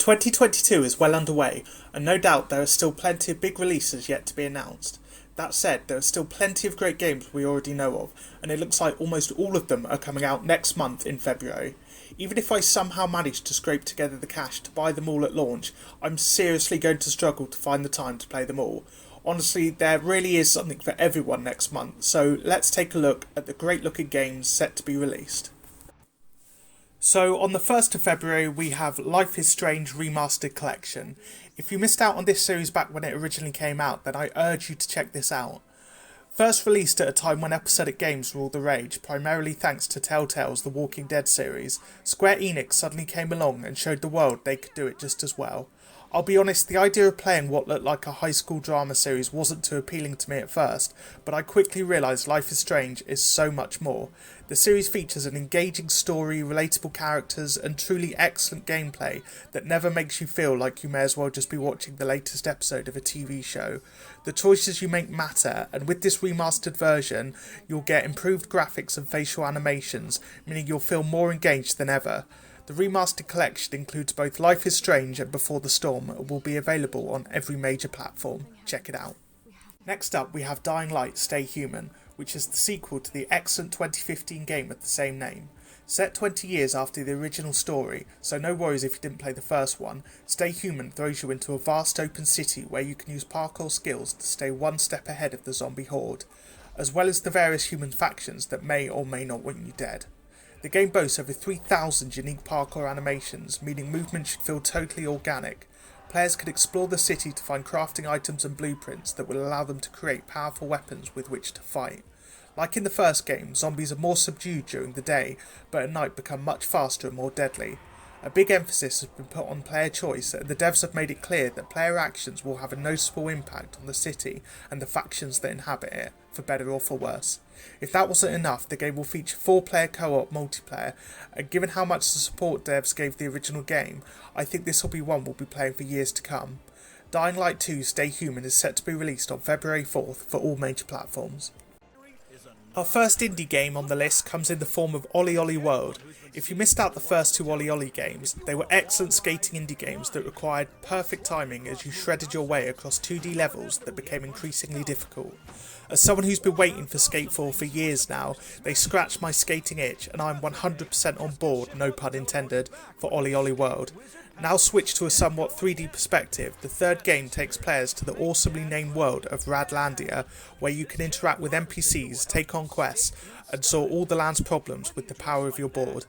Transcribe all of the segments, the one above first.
2022 is well underway, and no doubt there are still plenty of big releases yet to be announced. That said, there are still plenty of great games we already know of, and it looks like almost all of them are coming out next month in February. Even if I somehow manage to scrape together the cash to buy them all at launch, I'm seriously going to struggle to find the time to play them all. Honestly, there really is something for everyone next month, so let's take a look at the great looking games set to be released. So on the 1st of February we have Life is Strange Remastered Collection. If you missed out on this series back when it originally came out, then I urge you to check this out. First released at a time when episodic games were all the rage, primarily thanks to Telltale's The Walking Dead series, Square Enix suddenly came along and showed the world they could do it just as well. I'll be honest, the idea of playing what looked like a high school drama series wasn't too appealing to me at first, but I quickly realised Life is Strange is so much more. The series features an engaging story, relatable characters, and truly excellent gameplay that never makes you feel like you may as well just be watching the latest episode of a TV show. The choices you make matter, and with this remastered version, you'll get improved graphics and facial animations, meaning you'll feel more engaged than ever. The remastered collection includes both Life is Strange and Before the Storm and will be available on every major platform. Check it out. Next up we have Dying Light Stay Human, which is the sequel to the excellent 2015 game of the same name. Set 20 years after the original story, so no worries if you didn't play the first one, Stay Human throws you into a vast open city where you can use parkour skills to stay one step ahead of the zombie horde, as well as the various human factions that may or may not want you dead. The game boasts over 3,000 unique parkour animations, meaning movement should feel totally organic. Players can explore the city to find crafting items and blueprints that will allow them to create powerful weapons with which to fight. Like in the first game, zombies are more subdued during the day, but at night become much faster and more deadly. A big emphasis has been put on player choice, and the devs have made it clear that player actions will have a noticeable impact on the city and the factions that inhabit it, for better or for worse. If that wasn't enough, the game will feature 4-player co-op multiplayer, and given how much the support devs gave the original game, I think this will be one we'll be playing for years to come. Dying Light 2 Stay Human is set to be released on February 4th for all major platforms. Our first indie game on the list comes in the form of Ollie Ollie World. If you missed out the first two Ollie Ollie games, they were excellent skating indie games that required perfect timing as you shredded your way across 2D levels that became increasingly difficult. As someone who's been waiting for Skate 4 for years now, they scratched my skating itch and I'm 100% on board, no pun intended, for Ollie Ollie World. Now switched to a somewhat 3D perspective, the third game takes players to the awesomely named world of Radlandia, where you can interact with NPCs, take on quests, and solve all the land's problems with the power of your board.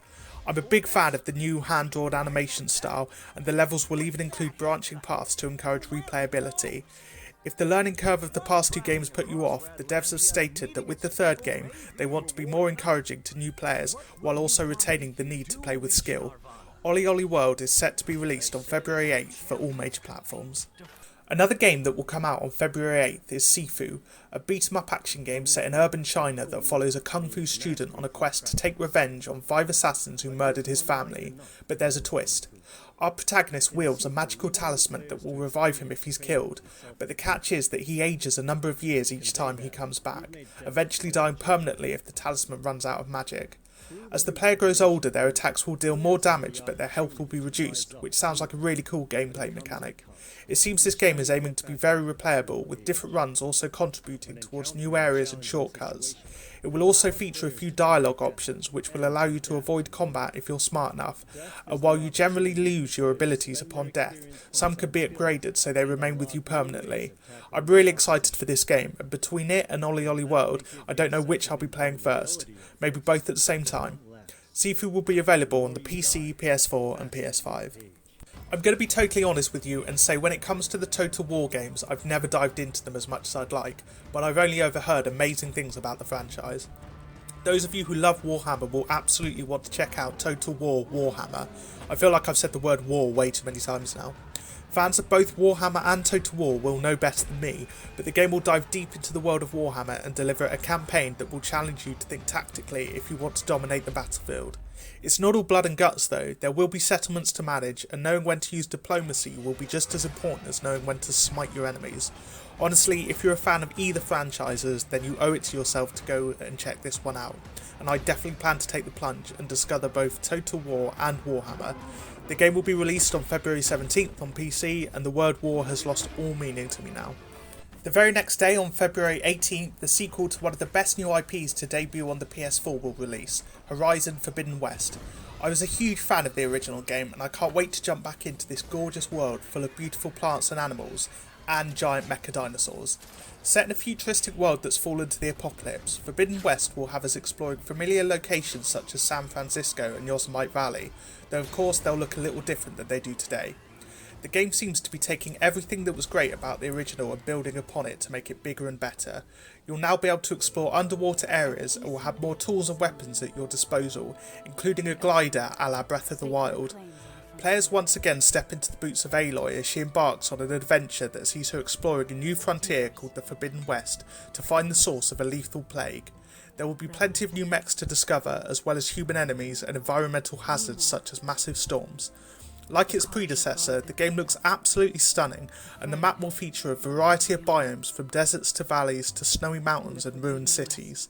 I'm a big fan of the new hand-drawn animation style, and the levels will even include branching paths to encourage replayability. If the learning curve of the past two games put you off, the devs have stated that with the third game, they want to be more encouraging to new players, while also retaining the need to play with skill. Ollie Ollie World is set to be released on February 8th for all major platforms. Another game that will come out on February 8th is Sifu, a beat-em-up action game set in urban China that follows a kung fu student on a quest to take revenge on 5 assassins who murdered his family, but there's a twist. Our protagonist wields a magical talisman that will revive him if he's killed, but the catch is that he ages a number of years each time he comes back, eventually dying permanently if the talisman runs out of magic. As the player grows older, their attacks will deal more damage, but their health will be reduced, which sounds like a really cool gameplay mechanic. It seems this game is aiming to be very replayable, with different runs also contributing towards new areas and shortcuts. It will also feature a few dialogue options, which will allow you to avoid combat if you're smart enough, and while you generally lose your abilities upon death, some can be upgraded so they remain with you permanently. I'm really excited for this game, and between it and Ollie Ollie World, I don't know which I'll be playing first. Maybe both at the same time. Sifu will be available on the PC, PS4 and PS5. I'm going to be totally honest with you and say when it comes to the Total War games, I've never dived into them as much as I'd like, but I've only overheard amazing things about the franchise. Those of you who love Warhammer will absolutely want to check out Total War Warhammer. I feel like I've said the word war way too many times now. Fans of both Warhammer and Total War will know better than me, but the game will dive deep into the world of Warhammer and deliver a campaign that will challenge you to think tactically if you want to dominate the battlefield. It's not all blood and guts though, there will be settlements to manage, and knowing when to use diplomacy will be just as important as knowing when to smite your enemies. Honestly, if you're a fan of either franchises, then you owe it to yourself to go and check this one out, and I definitely plan to take the plunge and discover both Total War and Warhammer. The game will be released on February 17th on PC, and the word war has lost all meaning to me now. The very next day, on February 18th, the sequel to one of the best new IPs to debut on the PS4 will release, Horizon Forbidden West. I was a huge fan of the original game, and I can't wait to jump back into this gorgeous world full of beautiful plants and animals, and giant mecha dinosaurs. Set in a futuristic world that's fallen to the apocalypse, Forbidden West will have us exploring familiar locations such as San Francisco and Yosemite Valley, though of course they'll look a little different than they do today. The game seems to be taking everything that was great about the original and building upon it to make it bigger and better. You'll now be able to explore underwater areas and will have more tools and weapons at your disposal, including a glider a la Breath of the Wild. Players once again step into the boots of Aloy as she embarks on an adventure that sees her exploring a new frontier called the Forbidden West to find the source of a lethal plague. There will be plenty of new mechs to discover, as well as human enemies and environmental hazards such as massive storms. Like its predecessor, the game looks absolutely stunning, and the map will feature a variety of biomes from deserts to valleys to snowy mountains and ruined cities.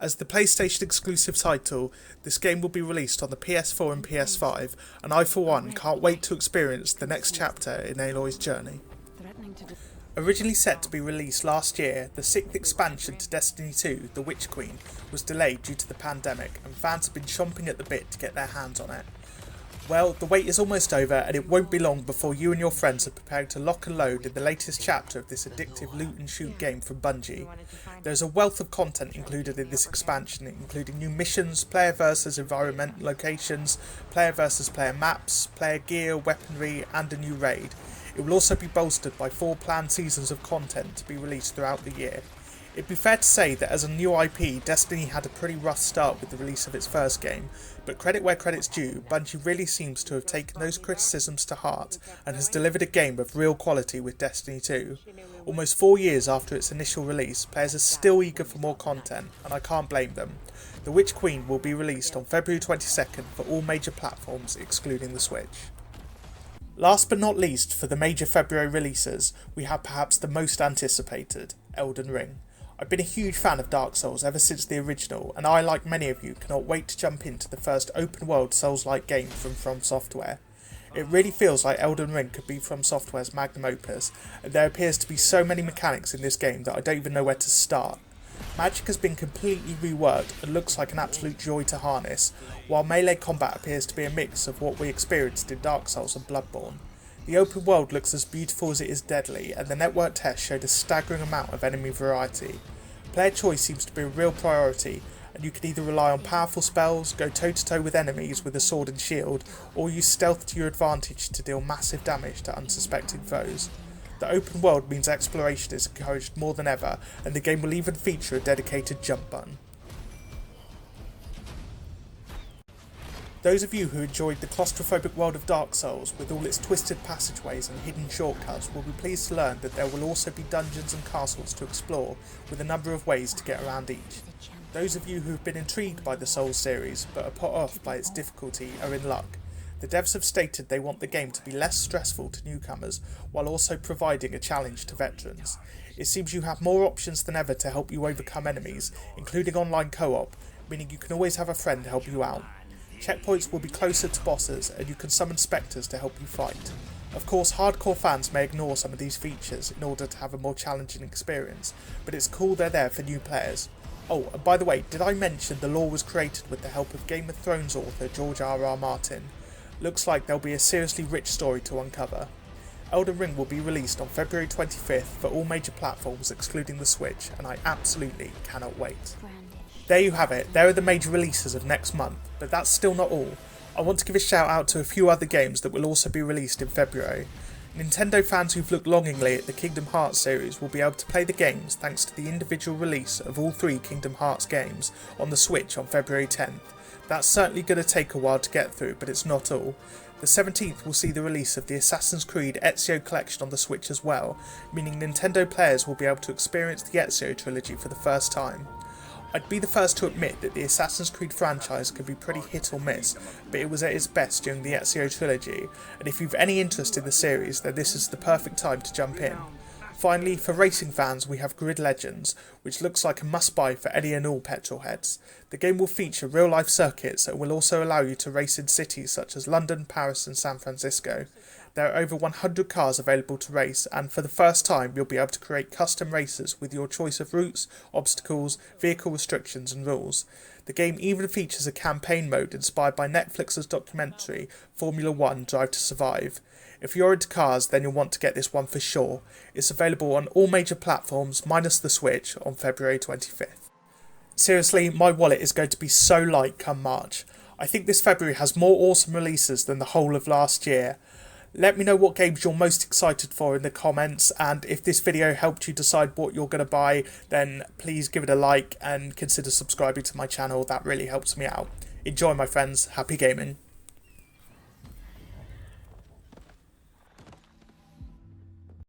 As the PlayStation exclusive title, this game will be released on the PS4 and PS5, and I for one can't wait to experience the next chapter in Aloy's journey. Originally set to be released last year, the 6th expansion to Destiny 2, The Witch Queen, was delayed due to the pandemic, and fans have been chomping at the bit to get their hands on it. Well, the wait is almost over, and it won't be long before you and your friends are preparing to lock and load in the latest chapter of this addictive loot and shoot game from Bungie. There's a wealth of content included in this expansion, including new missions, player versus environment locations, player versus player maps, player gear, weaponry, and a new raid. It will also be bolstered by 4 planned seasons of content to be released throughout the year. It'd be fair to say that as a new IP, Destiny had a pretty rough start with the release of its first game, but credit where credit's due, Bungie really seems to have taken those criticisms to heart and has delivered a game of real quality with Destiny 2. Almost 4 years after its initial release, players are still eager for more content, and I can't blame them. The Witch Queen will be released on February 22nd for all major platforms excluding the Switch. Last but not least, for the major February releases, we have perhaps the most anticipated, Elden Ring. I've been a huge fan of Dark Souls ever since the original, and I, like many of you, cannot wait to jump into the first open-world Souls-like game from Software. It really feels like Elden Ring could be From Software's magnum opus, and there appears to be so many mechanics in this game that I don't even know where to start. Magic has been completely reworked and looks like an absolute joy to harness, while melee combat appears to be a mix of what we experienced in Dark Souls and Bloodborne. The open world looks as beautiful as it is deadly, and the network test showed a staggering amount of enemy variety. Player choice seems to be a real priority, and you can either rely on powerful spells, go toe-to-toe with enemies with a sword and shield, or use stealth to your advantage to deal massive damage to unsuspecting foes. The open world means exploration is encouraged more than ever, and the game will even feature a dedicated jump button. Those of you who enjoyed the claustrophobic world of Dark Souls, with all its twisted passageways and hidden shortcuts, will be pleased to learn that there will also be dungeons and castles to explore, with a number of ways to get around each. Those of you who have been intrigued by the Souls series, but are put off by its difficulty, are in luck. The devs have stated they want the game to be less stressful to newcomers, while also providing a challenge to veterans. It seems you have more options than ever to help you overcome enemies, including online co-op, meaning you can always have a friend help you out. Checkpoints will be closer to bosses, and you can summon spectres to help you fight. Of course, hardcore fans may ignore some of these features in order to have a more challenging experience, but it's cool they're there for new players. Oh, and by the way, did I mention the lore was created with the help of Game of Thrones author George R.R. Martin? Looks like there'll be a seriously rich story to uncover. Elden Ring will be released on February 25th for all major platforms excluding the Switch, and I absolutely cannot wait. There you have it, there are the major releases of next month, but that's still not all. I want to give a shout out to a few other games that will also be released in February. Nintendo fans who've looked longingly at the Kingdom Hearts series will be able to play the games thanks to the individual release of all 3 Kingdom Hearts games on the Switch on February 10th. That's certainly going to take a while to get through, but it's not all. The 17th will see the release of the Assassin's Creed Ezio Collection on the Switch as well, meaning Nintendo players will be able to experience the Ezio trilogy for the first time. I'd be the first to admit that the Assassin's Creed franchise can be pretty hit or miss, but it was at its best during the Ezio trilogy, and if you've any interest in the series, then this is the perfect time to jump in. Finally, for racing fans, we have Grid Legends, which looks like a must-buy for any and all petrol heads. The game will feature real-life circuits and will also allow you to race in cities such as London, Paris and San Francisco. There are over 100 cars available to race, and for the first time you'll be able to create custom races with your choice of routes, obstacles, vehicle restrictions and rules. The game even features a campaign mode inspired by Netflix's documentary Formula 1 Drive to Survive. If you're into cars, then you'll want to get this one for sure. It's available on all major platforms minus the Switch on February 25th. Seriously, my wallet is going to be so light come March. I think this February has more awesome releases than the whole of last year. Let me know what games you're most excited for in the comments, and if this video helped you decide what you're going to buy, then please give it a like and consider subscribing to my channel. That really helps me out. Enjoy, my friends. Happy gaming.